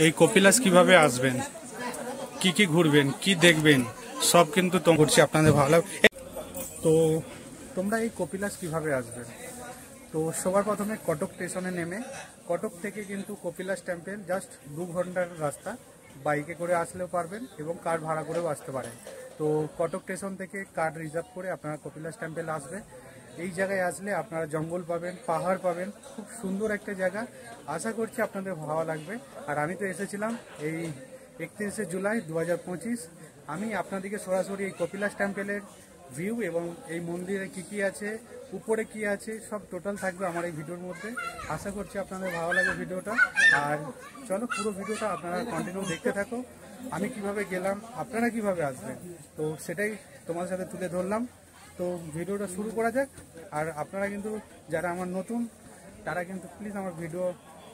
এই কপিলাস কিভাবে আসবেন, কি কি ঘুরবেন, কি দেখবেন, সব কিন্তু করছি আপনাদের ভালো। তো তোমরা এই কপিলাস কিভাবে আসবেন, তো সবার প্রথমে কটক স্টেশনে নেমে কটক থেকে কিন্তু কপিলাস টেম্পল জাস্ট 2 ঘন্টার রাস্তা, বাইকে করে আসলেও পারবেন এবং কার ভাড়া করেও আসতে পারেন। তো কটক স্টেশন থেকে কার রিজার্ভ করে আপনারা কপিলাস টেম্পল আসবে। এই জায়গায় আসলে আপনারা জঙ্গল পাবেন, পাহাড় পাবেন, খুব সুন্দর একটা জায়গা। আশা করছি আপনাদের ভালো লাগবে। আর আমি তো এসেছিলাম এই 31শে জুলাই 2025। আমি আপনাদেরকে সরাসরি এই কপিলাস টেম্পলের ভিউ এবং এই মন্দিরে কি আছে, উপরে কি আছে, সব টোটাল থাকবে আমার এই ভিডিওর মধ্যে। আশা করছি আপনাদের ভালো লাগবে ভিডিওটা। আর চলো পুরো ভিডিওটা আপনারা কন্টিনিউ দেখতে থাকো। আমি কিভাবে গেলাম, আপনারা কিভাবে আসবেন, তো সেটাই তোমাদের সাথে তুলে ধরলাম। তো ভিডিওটা শুরু করা যাক। আর আপনারা কিন্তু যারা আমার নতুন, তারা কিন্তু প্লিজ আমার ভিডিও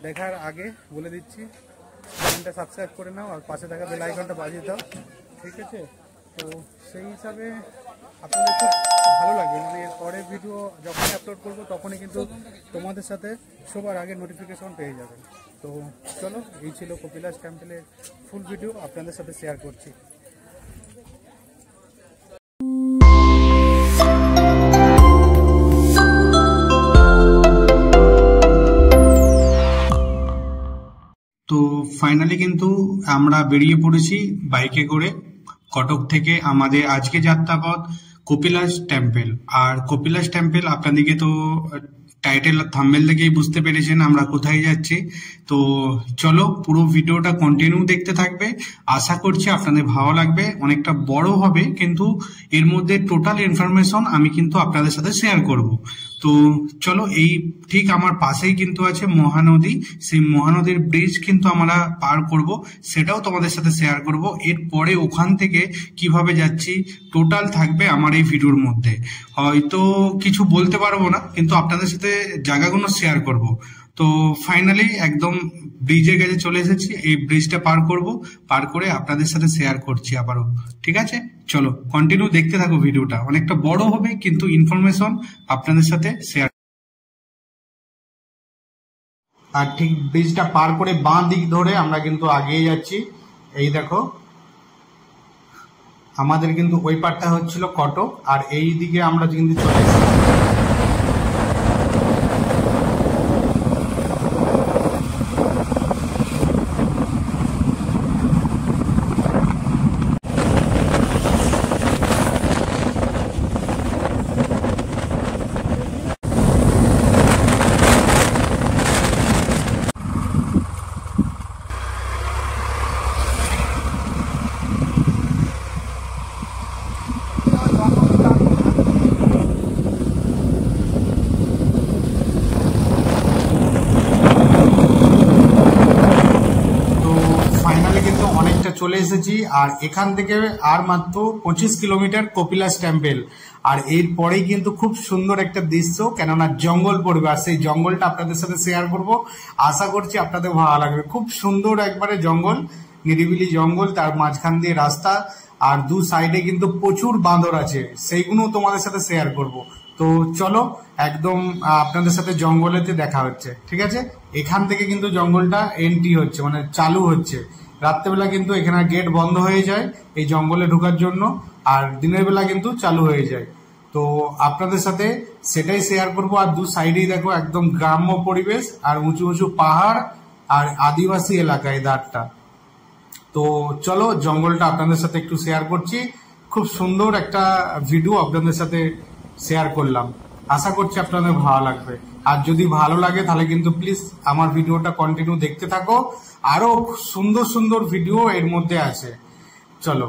দেখার আগে বলে দিচ্ছি, চ্যানেলটা সাবস্ক্রাইব করে নাও আর পাশে থাকা বেল আইকনটা বাজিয়ে দাও, ঠিক আছে? তো সেই হিসাবে আপনাদের খুব ভালো লাগবে, মানে পরের ভিডিও যখনই আপলোড করবো তখনই কিন্তু তোমাদের সাথে সবার আগে নোটিফিকেশন পেয়ে যাবেন। তো চলো, এই ছিল কপিলাস টেম্পলের ফুল ভিডিও আপনাদের সাথে শেয়ার করছি। তো ফাইনালি কিন্তু আমরা বেরিয়ে পড়েছি বাইকে করে কটক থেকে। আমাদের আজকে যাত্রাপথ কপিলাস টেম্পল। আর কপিলাস টেম্পল আপনাদেরকে তো টাইটেল থাম্বনেল থেকেই বুঝতে পেরেছেন আমরা কোথায় যাচ্ছি। তো চলো পুরো ভিডিওটা কন্টিনিউ দেখতে থাকবে, আশা করছি আপনাদের ভালো লাগবে। অনেকটা বড় হবে কিন্তু এর মধ্যে টোটাল ইনফরমেশন আমি কিন্তু আপনাদের সাথে শেয়ার করব। তো চলো, এই ঠিক আমার পাশেই কিন্তু আছে মহানদী, সেই মহানদীর ব্রিজ কিন্তু আমরা পার করব, সেটাও তোমাদের সাথে শেয়ার করব। এরপরে ওখান থেকে কিভাবে যাচ্ছি টোটাল থাকবে আমার এই ভিডিওর মধ্যে। হয়তো কিছু বলতে পারবো না, কিন্তু আপনাদের সাথে জায়গাগুলো শেয়ার করব। তো ফাইনালি একদম ব্রিজের কাছে চলে এসেছি, এই ব্রিজটা পার করব, পার করে আপনাদের সাথে শেয়ার করছি আবারও, ঠিক আছে? চলো কন্টিনিউ দেখতে থাকো, ভিডিওটা অনেকটা বড় হবে কিন্তু ইনফরমেশন আপনাদের সাথে শেয়ার। আর ঠিক ব্রিজটা পার করে বাঁ দিক ধরে আমরা কিন্তু আগিয়ে যাচ্ছি। এই দেখো, আমাদের কিন্তু ওই পারটা হচ্ছিল কটক, আর এই দিকে আমরা কিন্তু চলে এসেছি। চলে এসেছি, আর এখান থেকে আর মাত্র 25 কিলোমিটার কপিলাস টেম্পল। আর এরপরেই কিন্তু খুব সুন্দর একটা দৃশ্য, কেননা জঙ্গল পড়বে, আর সেই জঙ্গলটা আপনাদের সাথে শেয়ার করব। আশা করছি আপনাদের ভালো লাগবে। খুব সুন্দর একবারে জঙ্গল, নিরিবিলি জঙ্গল, তার মাঝখান দিয়ে রাস্তা, আর দু সাইডে কিন্তু প্রচুর বাঁদর আছে, সেইগুলো তোমাদের সাথে শেয়ার করব। তো চলো একদম আপনাদের সাথে জঙ্গলেতে দেখা হচ্ছে, ঠিক আছে? এখান থেকে কিন্তু জঙ্গলটা এন্ট্রি হচ্ছে, মানে চালু হচ্ছে। রাত্রেবেলা কিন্তু এখানে গেট বন্ধ হয়ে যায় এই জঙ্গলে ঢোকার জন্য, আর দিনের বেলা কিন্তু চালু হয়ে যায়। তো আপনাদের সাথে সেটাই শেয়ার করব। আর দু সাইডেই দেখো একদম গ্রাম্য পরিবেশ, আর উঁচু উঁচু পাহাড়, আর আদিবাসী এলাকা এই ধারটা। তো চলো জঙ্গলটা আপনাদের সাথে একটু শেয়ার করছি। খুব সুন্দর একটা ভিডিও আপনাদের সাথে শেয়ার করলাম, আশা করছি আপনাদের ভালো লাগবে। আর যদি ভালো লাগে তাহলে কিন্তু প্লিজ আমার ভিডিওটা কন্টিনিউ দেখতে থাকো, আরো সুন্দর সুন্দর ভিডিও এর মধ্যে আছে। চলো।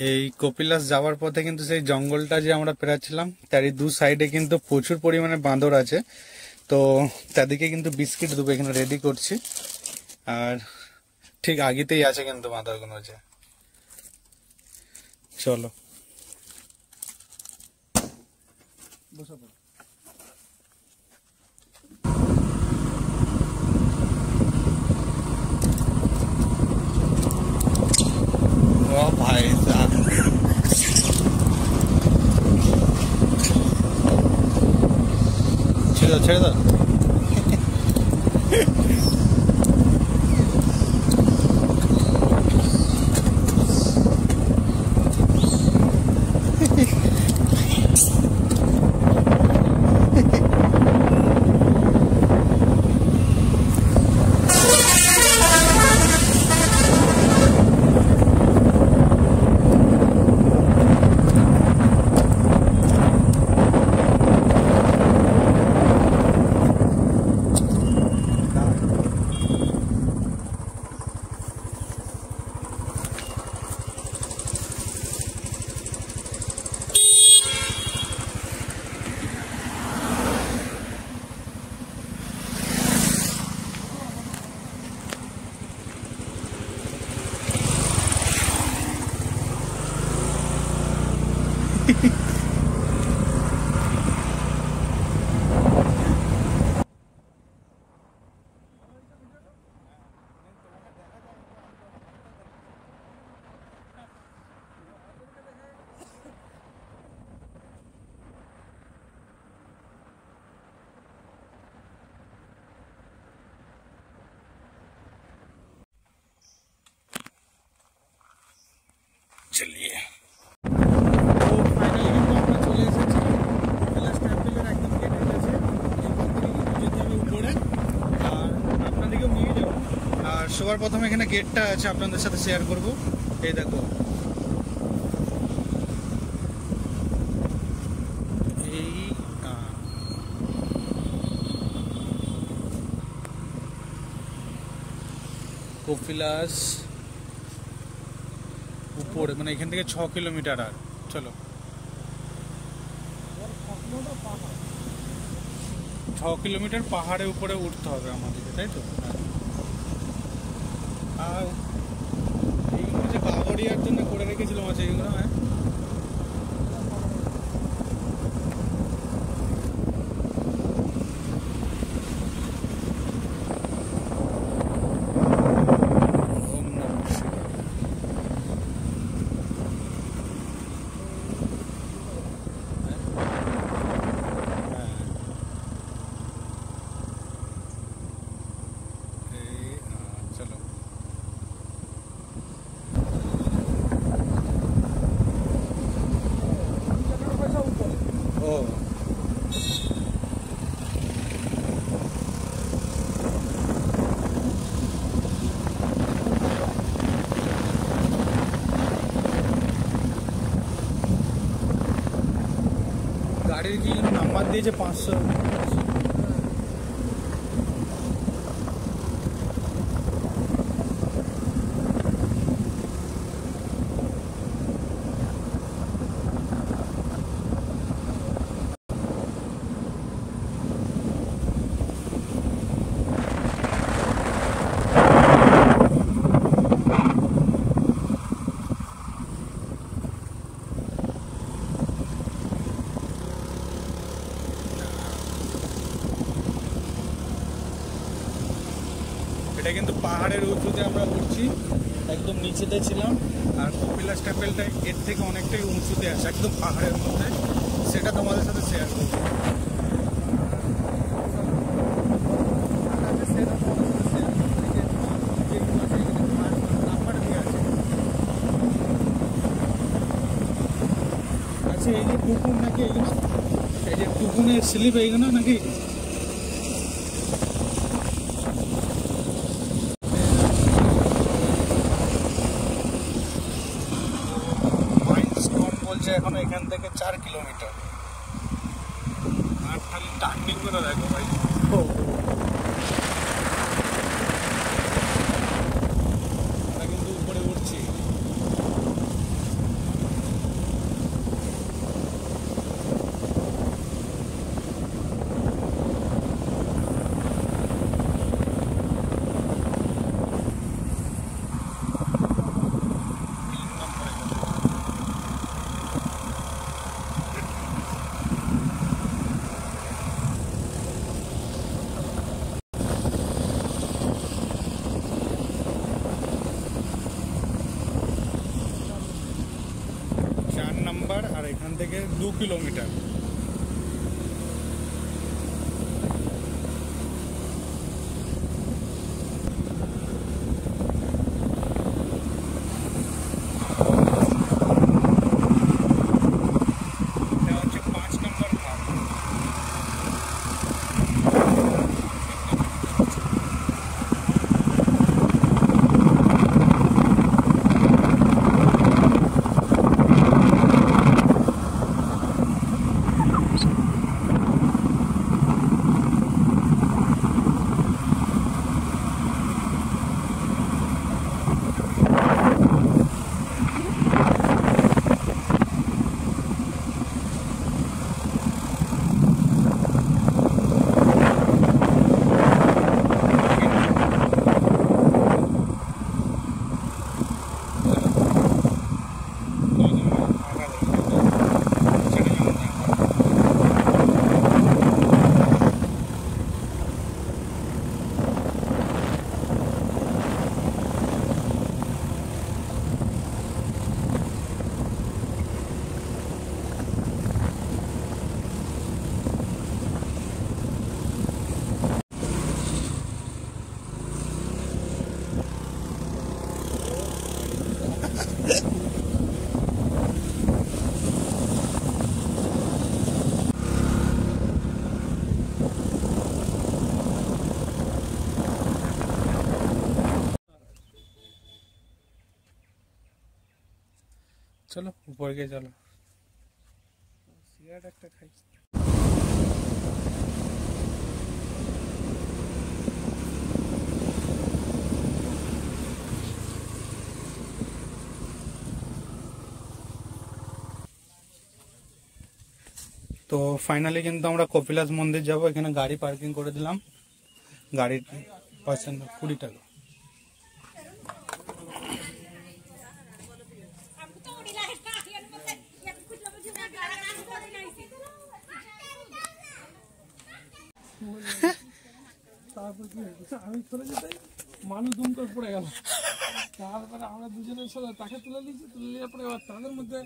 এই কপিলাস যাওয়ার পথে কিন্তু সেই জঙ্গলটা যে আমরা পেরাচ্ছিলাম তারই দু সাইডে কিন্তু প্রচুর পরিমাণে বাঁদর আছে। তো তাদেরকে কিন্তু বিস্কিট দেবো, এখানে রেডি করছি। আর ঠিক আগেতেই আছে কিন্তু বাঁদরগুলো, যে চলো বসো। ও ভাই ছেড়ে দাও, ছেড়ে দাও। चलिए তো ফাইনালি কিন্তু আমরা চলে এসেছি কপিলাস টেম্পলের একদম গেটের কাছে। এরপর থেকে কিন্তু যেতে হবে উপরে, আর আপনাদেরকেও নিয়ে যাবো। আর সবার প্রথমে এখানে গেটটা আছে, আপনাদের সাথে শেয়ার করব। এই দেখো, এই কপিলাস উপরে, মানে এখান থেকে 6 কিলোমিটার। আর চলো 6 কিলোমিটার পাহাড়ে উপরে উঠতে হবে আমাদেরকে, তাই তো? আর এইগুলো যে বাগড়িয়ার জন্য করে রেখেছিলাম আছে এইগুলো, হ্যাঁ গাড়ির কি নাম্বার দিয়েছে 500। এটা কিন্তু পাহাড়ের উঁচুতে আমরা উঠছি, একদম নিচেতে ছিলাম। আর কপিলাস টেম্পলটা এর থেকে অনেকটাই উঁচুতে আছে, একদম পাহাড়ের মধ্যে। সেটা তোমাদের সাথে শেয়ার করবো। আচ্ছা, এই যে টুকুন নাকি এইগুলো, এই যে টুকুনের স্লিপ এইগুলো নাকি? এখন এখান থেকে 4 কিলোমিটার। আর খালি টার্নিং করে দেখো ভাই, আমরা কিন্তু উপরে উঠছি। 2 কিলোমিটার। চলো উপরে গিয়ে চলো, সিগারেট একটা খাই। তো ফাইনালি কিন্তু আমরা কপিলাস মন্দির যাব। এখানে গাড়ি পার্কিং করে দিলাম, গাড়ির পার্সেন্ট 20 টাকা। তারপর কি হয়েছে, আমি চলে যেতে মানুষ দুম করে পড়ে গেল। তারপরে আমরা দুজনের সাথে তাকে তুলে দিয়েছি, তুলে দেওয়ার পরে তাদের মধ্যে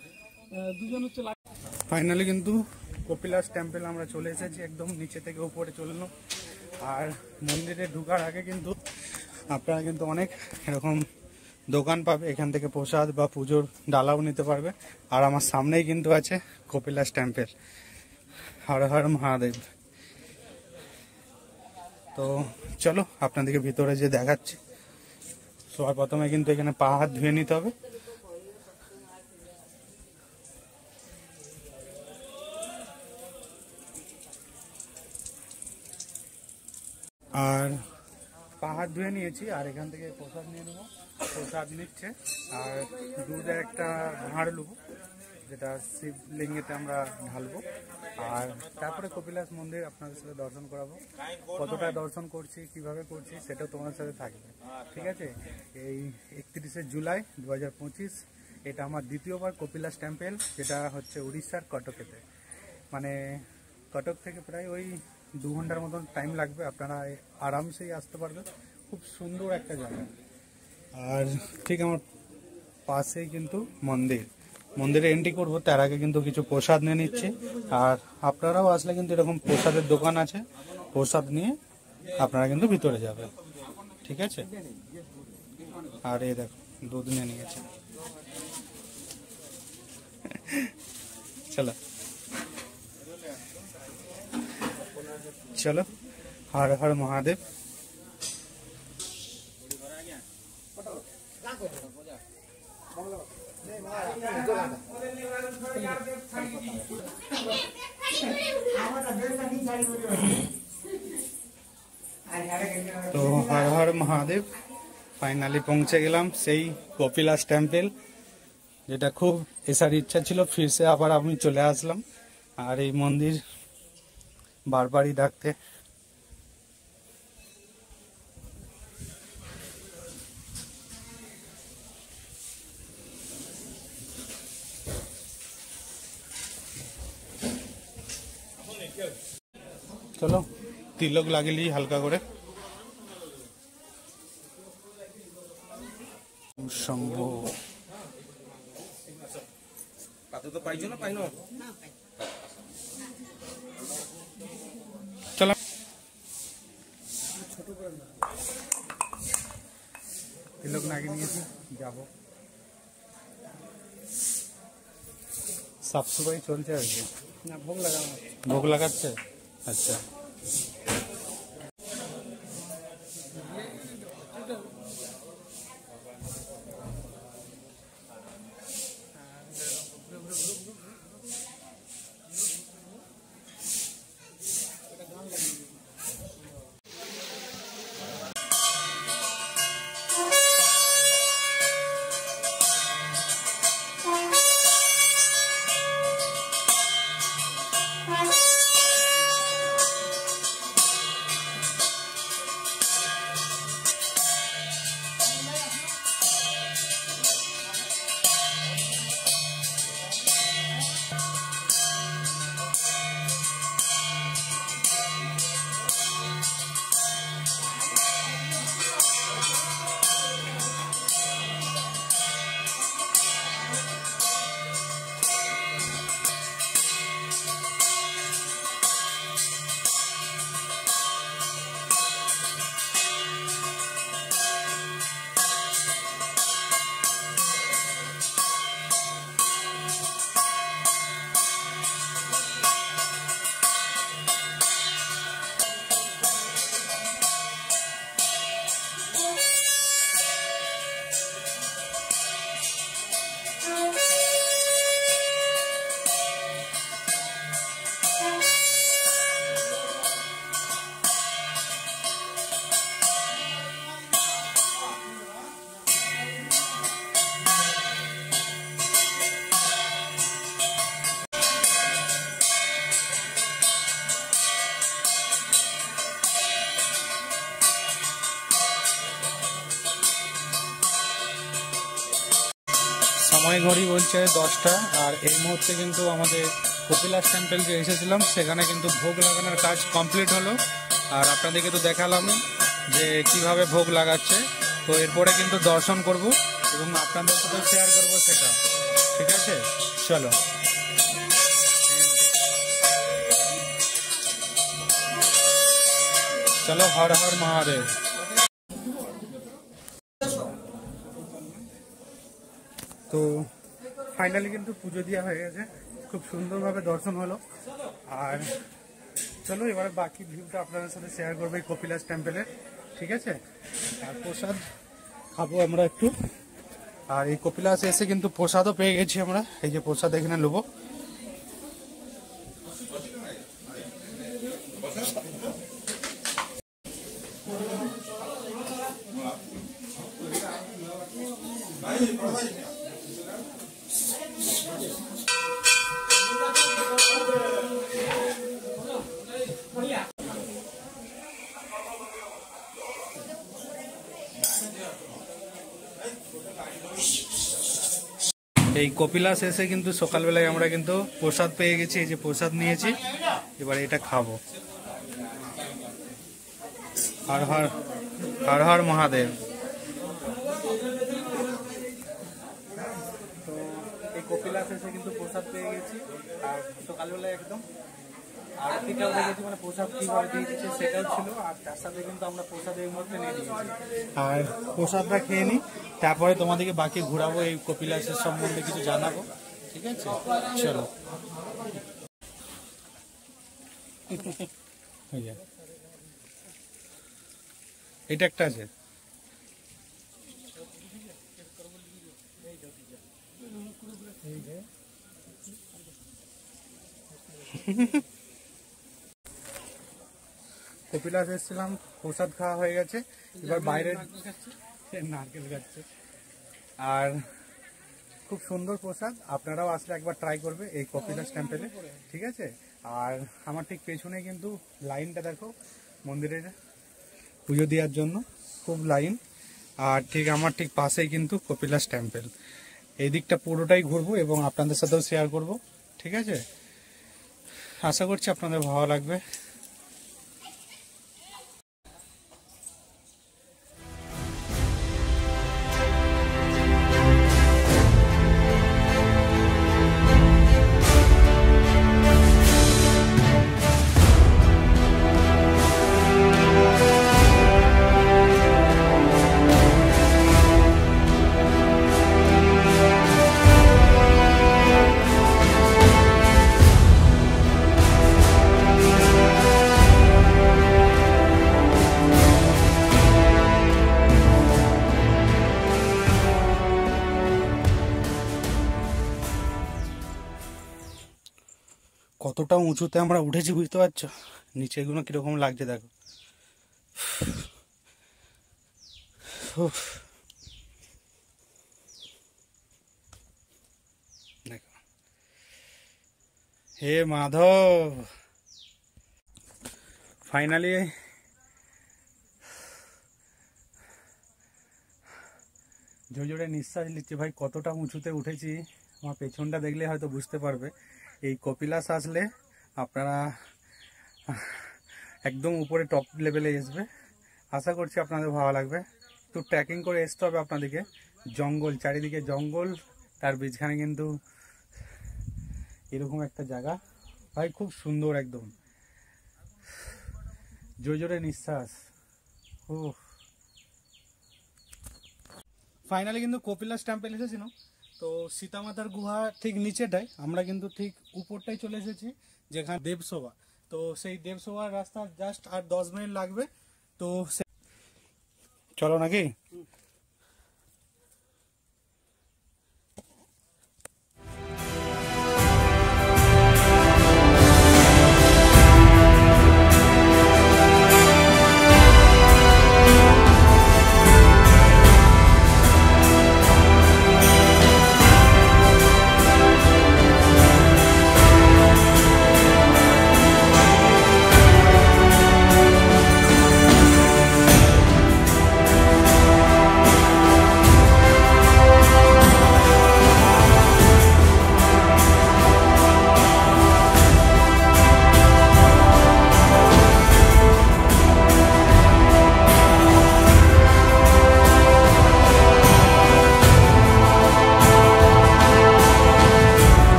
দুজন হচ্ছে। ফাইনালি কিন্তু কপিলাস টেম্পল আমরা চলে এসেছি, একদম নিচে থেকে উপরে চলে এলাম। আর মন্দিরে ঢোকার আগে কিন্তু আপনারা কিন্তু অনেক এরকম দোকান পাবে, এখান থেকে প্রসাদ বা পুজোর ডালাও নিতে পারবে। আর আমার সামনেই কিন্তু আছে কপিলাস টেম্পল। হর হর মহাদেব। তো চলো আপনাদেরকে ভিতরে যে দেখাচ্ছি। সবার প্রথমে কিন্তু এখানে পা হাত ধুয়ে নিতে হবে। আর পা হাত ধুয়ে নিয়েছি, আর এখান থেকে প্রসাদ নিয়ে নেবো। প্রসাদ নিচ্ছে, আর দুধের একটা ভাঁড় নেবো, যেটা শিবলিঙ্গেতে আমরা ঢালবো। আর তারপরে কপিলাস মন্দির আপনাদের সাথে দর্শন করাবো। কতটা দর্শন করছি, কিভাবে করছি, সেটাও তোমার সাথে থাকবে, ঠিক আছে। এই 31শে জুলাই 2025 এটা আমার দ্বিতীয়বার কপিলাস টেম্পল, যেটা হচ্ছে উড়িষ্যার কটকেতে। মানে কটক থেকে প্রায় ওই 2 ঘন্টার মতন টাইম লাগবে, আপনারা আরামসেই আসতে পারবেন। খুব সুন্দর একটা জায়গা। আর ঠিক আমার পাশেই কিন্তু মন্দিরে এন্ট্রি করবো, তার আগে কিন্তু কিছু প্রসাদ নিয়ে নিচ্ছি। আর আপনারাও আসলে কিন্তু এরকম প্রসাদের দোকান আছে, প্রসাদ নিয়ে আপনারা কিন্তু ভিতরে যাবেন, ঠিক আছে। আর এই দেখো দুধ নিয়ে নিয়েছে। চলো চলো, হর হর মহাদেব। তো হর হর মহাদেব, ফাইনালি পৌঁছে গেলাম সেই কপিলাস টেম্পল, যেটা খুব এসার ইচ্ছা ছিল। ফিরসে আবার আমি চলে আসলাম, আর এই মন্দির বারবারই ডাকতে। চলো তিলক লাগিলি হালকা করে। শম্ভু পাতো তো পাইছো না পাইনো? তিলক লাগিয়ে নিয়েছি, যাবো। সাফ সাফাই চলছে আর কি, না ভোগ লাগানো ভোগ লাগাচ্ছে। আচ্ছা, সময় ঘড়ি বলছে 10টা। আর এই মুহূর্তে কিন্তু আমাদের কপিলাস টেম্পল যে এসেছিলাম সেখানে কিন্তু ভোগ লাগানোর কাজ কমপ্লিট হলো। আর আপনাদেরকে তো দেখালাম যে কিভাবে ভোগ লাগাচ্ছে। তো এরপরে কিন্তু দর্শন করব এবং আপনাদের সাথে শেয়ার করব সেটা। ঠিক আছে, চলো। চলো, হর হর মহাদেব। তো ফাইনালি কিন্তু পুজো দেওয়া হয়ে গেছে, খুব সুন্দরভাবে দর্শন হলো। আর চলো এবারে বাকি ভিউটা আপনাদের সাথে শেয়ার করবো এই কপিলাস টেম্পলের। ঠিক আছে, আর প্রসাদ খাবো আমরা একটু। আর এই কপিলাস এসে কিন্তু প্রসাদও পেয়ে গেছি আমরা, এই যে প্রসাদ এখানে নেবো। এই কপিলাস এসে কিন্তু সকালবেলায় আমরা কিন্তু প্রসাদ পেয়ে গেছি, এই যে প্রসাদ নিয়েছি, এবারে এটা খাবো। হর হর হর হর মহাদেব। তো এই কপিলাস এসে কিন্তু প্রসাদ পেয়ে গেছি, আর সকালবেলায় একদম আরতিটাও দেখেছি, মানে প্রসাদ কিভাবে দিয়ে দিচ্ছে সেটাও ছিল। আর তার সাথে কিন্তু আমরা প্রসাদ এই মুহূর্তে নিয়ে নিয়েছি। আর প্রসাদটা খেয়ে নিই, তারপরে তোমাদেরকে বাকি ঘোরাবো, এই কপিলাসের সম্বন্ধে কিছু জানাবো। ঠিক আছে, চলো। এটা একটা আছে, কপিলাস এসেছিলাম, প্রসাদ খাওয়া হয়ে গেছে, এবার বাইরে নারকেল খাচ্ছে। আর খুব সুন্দর প্রসাদ, আপনারাও আসলে একবার ট্রাই করবে এই কপিলাস টেম্পলে। ঠিক আছে, আর আমার ঠিক পেছনে কিন্তু লাইনটা দেখো, মন্দিরের পুজো দেওয়ার জন্য খুব লাইন। আর ঠিক আমার ঠিক পাশেই কিন্তু কপিলাস টেম্পল। এই দিকটা পুরোটাই ঘুরবো এবং আপনাদের সাথেও শেয়ার করব। ঠিক আছে, আশা করছি আপনাদের ভালো লাগবে। কতটা উঁচুতে আমরা উঠেছি বুঝতে পারছো, নিচেগুলো কিরকম লাগছে দেখো। উফ, দেখো হে মাধব, ফাইনালি জোরে জোরে নিঃশ্বাস নিচ্ছি ভাই। কতটা উঁচুতে উঠেছি আমার পেছনটা দেখলে হয়তো বুঝতে পারবে। এই কপিলাস আসলে আপনারা একদম উপরে টপ লেভেলে আসবে। আশা করছি আপনাদের ভালো লাগবে। একটু ট্রেকিং করে আসতে হবে আপনাদেরকে। জঙ্গল, চারিদিকে জঙ্গল, তার বীজখানে কিন্তু এরকম একটা জায়গা ভাই, খুব সুন্দর একদম। জোরে জোরে নিঃশ্বাস। ও ফাইনালি কিন্তু কপিলাস টেম্পল এসেছিলাম। তো সীতামাতার গুহা ঠিক নিচেটাই, আমরা কিন্তু ঠিক উপরটাই চলে এসেছি যেখানে দেবসভা। তো সেই দেবসভার রাস্তা জাস্ট আর 10 মিনিট লাগবে। তো চলো নাকি।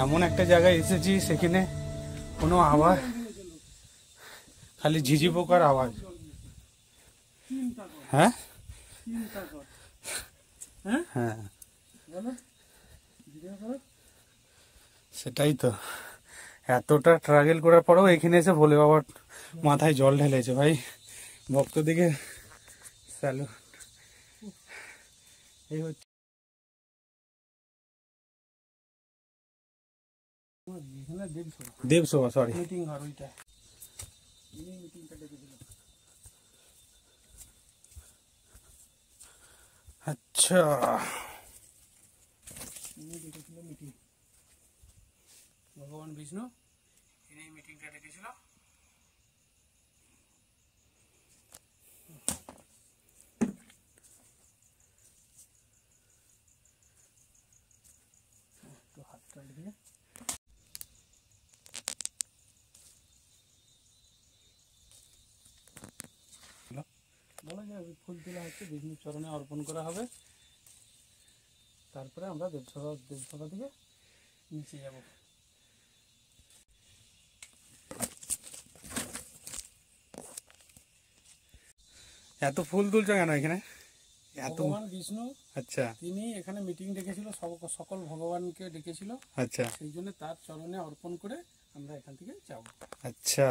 এমন একটা জায়গায় এসেছি সেখানে কোনো আওয়াজ, খালি ঝিঝি পোকার আওয়াজ। হ্যাঁ হ্যাঁ সেটাই তো, এতটা ট্রাভেল করার পরেও এখানে এসে ভোলে বাবার মাথায় জল ঢেলেছে ভাই। ভক্তদিকে স্যালুট। এই হচ্ছে দেবসভা, সরি মিটিং হল ওইটা। আচ্ছা ভগবান বিষ্ণু এই মিটিংটা ডেকেছিল। তো হাতটা দিয়ে বলা যায় ফুল তোলা হচ্ছে, বিষ্ণুর চরণে অর্পণ করা হবে। তারপরে আমরা দেবসভা থেকে নিচে যাব। এত ফুল তুলছো কেন এখানে? এত ভগবান বিষ্ণু, আচ্ছা তিনি এখানে মিটিং ডেকেছিল, সকল ভগবানকে ডেকেছিল। আচ্ছা সেই জন্য তার চরণে অর্পণ করে আমরা এখান থেকে যাব। আচ্ছা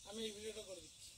আমি এই ভিডিওটা করে দিচ্ছি।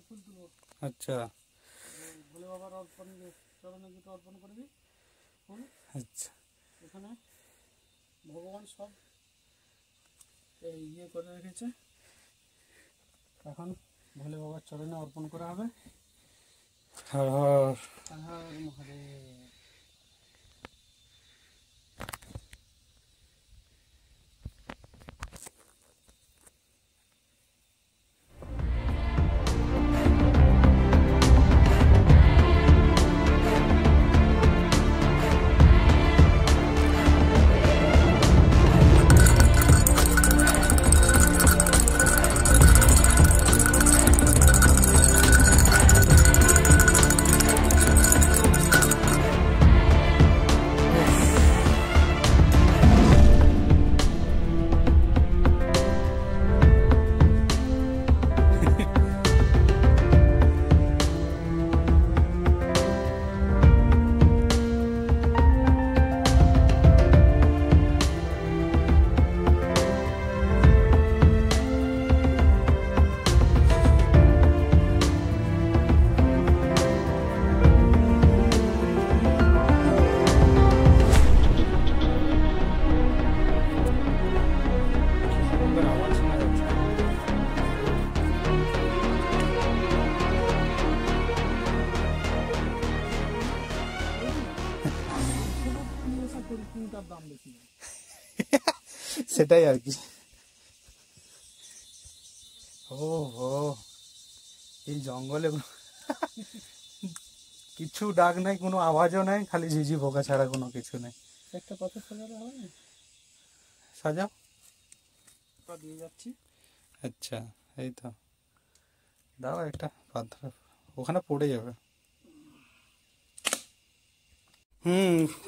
ফুল তুলবো। আচ্ছা ভোলে বাবার অর্পণ চরণে দুটো অর্পণ করবি ফুল। আচ্ছা এখানে ভগবান সব এই করে রেখেছে, এখন ভোলে বাবার চরণে অর্পণ করা হবে। হর হর হর হর মহাদেব। দাম বেশি না। সেটাই আর কি। ও হো, এই জঙ্গলে কিছু ডাক নাই, কোনো আওয়াজও নাই, খালি ঝিঝি পোকা ছাড়া কোনো কিছু নেই। একটা কথা সাজালে হবে না? সাজাও। দিয়ে যাচ্ছি। আচ্ছা এই তো দাও একটা পাথর, ওখানে পড়ে যাবে।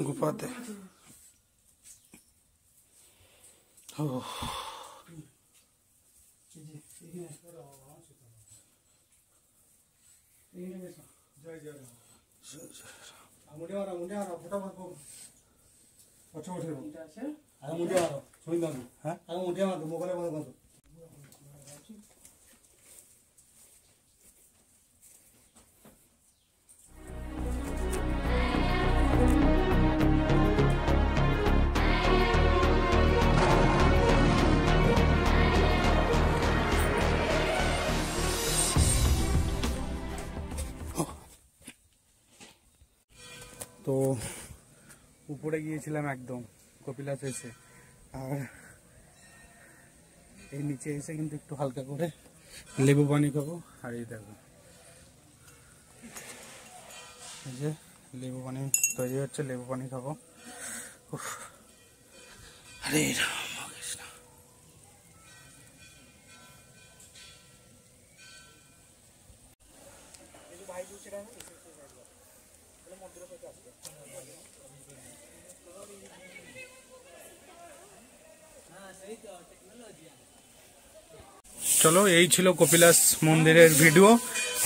গুফাতে। ও তো উপরে গিয়েছিলাম একদম কপিলাস এসে, আর এই নিচে এসে কিন্তু একটু হালকা করে লেবু পানি খাবো। আর এই দেখো এই যে লেবু পানি তৈরি হচ্ছে, লেবু পানি খাবো। উফ, হরে রাম কৃষ্ণ। চলো, এই ছিল কপিলাস মন্দিরের ভিডিও।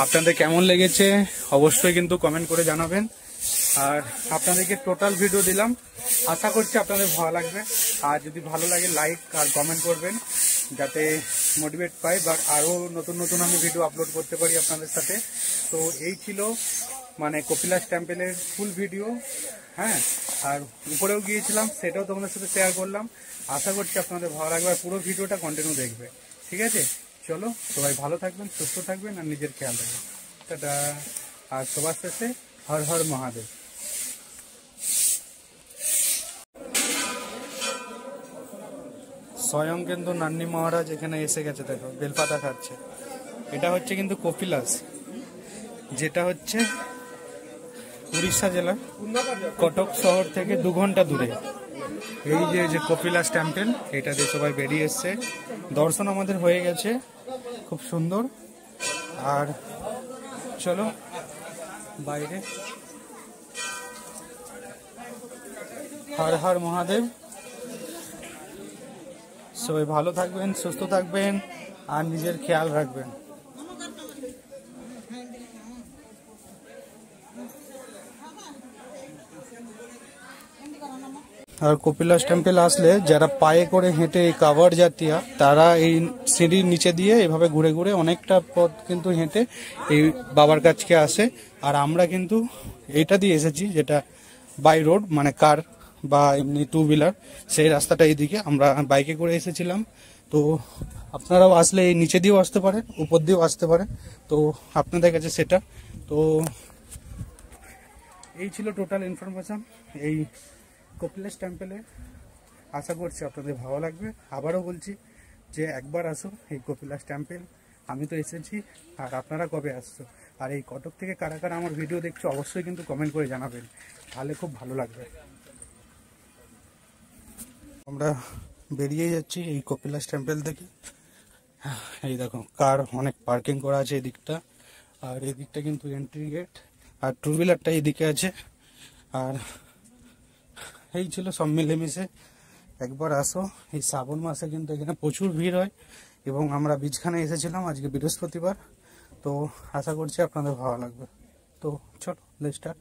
আপনাদের কেমন লেগেছে অবশ্যই কিন্তু কমেন্ট করে জানাবেন। আর আপনাদেরকে টোটাল ভিডিও দিলাম, আশা করছি আপনাদের ভালো লাগবে। আর যদি ভালো লাগে লাইক আর কমেন্ট করবেন, যাতে মোটিভেট পাই বা আরও নতুন নতুন আমি ভিডিও আপলোড করতে পারি আপনাদের সাথে। তো এই ছিল মানে কপিলাস টেম্পলের ফুল ভিডিও। হ্যাঁ, আর উপরেও গিয়েছিলাম, সেটাও তোমাদের সাথে শেয়ার করলাম। আশা করছি আপনাদের ভালো লাগবে আর পুরো ভিডিওটা কন্টিনিউ দেখবে। ঠিক আছে, চলো সবাই ভালো থাকবেন, সুস্থ থাকবেন আর নিজের খেয়াল রাখবেন। টাটা। আর সবার শেষে হর হর মহাদেব। স্বয়ং কিন্তু নান্নি মহারাজ এখানে এসে গেছে, দেখো বেলপাতা খাচ্ছে। এটা হচ্ছে কিন্তু কপিলাস, যেটা হচ্ছে উড়িষ্যা জেলা কটক শহর থেকে 2 ঘন্টা দূরে। এই যে কপিলাস টেম্পল, এটা দিয়ে সবাই বেরিয়ে এসছে। দর্শন আমাদের হয়ে গেছে, খুব সুন্দর। আর চলো বাইরে। হর হর মহাদেব। সবাই ভালো থাকবেন, সুস্থ থাকবেন আর নিজের খেয়াল রাখবেন। আর কপিলাস টেম্পল আসলে যারা পায়ে করে হেঁটে এই কাভার জাতীয়, তারা এই সিঁড়ির নিচে দিয়ে এভাবে ঘুরে ঘুরে অনেকটা পথ কিন্তু হেঁটে এই বাবার কাছকে আসে। আর আমরা কিন্তু এইটা দিয়ে এসেছি, যেটা বাই রোড, মানে কার বা এমনি টু হুইলার, সেই রাস্তাটা এইদিকে আমরা বাইকে করে এসেছিলাম। তো আপনারাও আসলে এই নিচে দিয়েও আসতে পারেন, উপর দিয়েও আসতে পারেন, তো আপনাদের কাছে সেটা। তো এই ছিল টোটাল ইনফরমেশন এই কপিলাস টেম্পলে। আশা করছি আপনাদের ভালো লাগবে। আবারও বলছি যে একবার আসো এই কপিলাস টেম্পল। আমি তো এসেছি, আর আপনারা কবে আসছো, আর এই কটক থেকে কারা কারা আমার ভিডিও দেখছো অবশ্যই কিন্তু কমেন্ট করে জানাবেন, তাহলে খুব ভালো লাগবে। আমরা বেরিয়ে যাচ্ছি এই কপিলাস টেম্পল থেকে। এই দেখো কার অনেক পার্কিং করা আছে এই দিকটা, আর এই দিকটা কিন্তু এন্ট্রি গেট, আর টু হুইলারটা এইদিকে আছে। আর এই ছিল সব মিলেমিশে। একবার আসো, এই শ্রাবণ মাসে কিন্তু এখানে প্রচুর ভিড় হয়, এবং আমরা বীজখানে এসেছিলাম আজকে বৃহস্পতিবার। তো আশা করছি আপনাদের ভালো লাগবে। তো চলো লেটস স্টার্ট।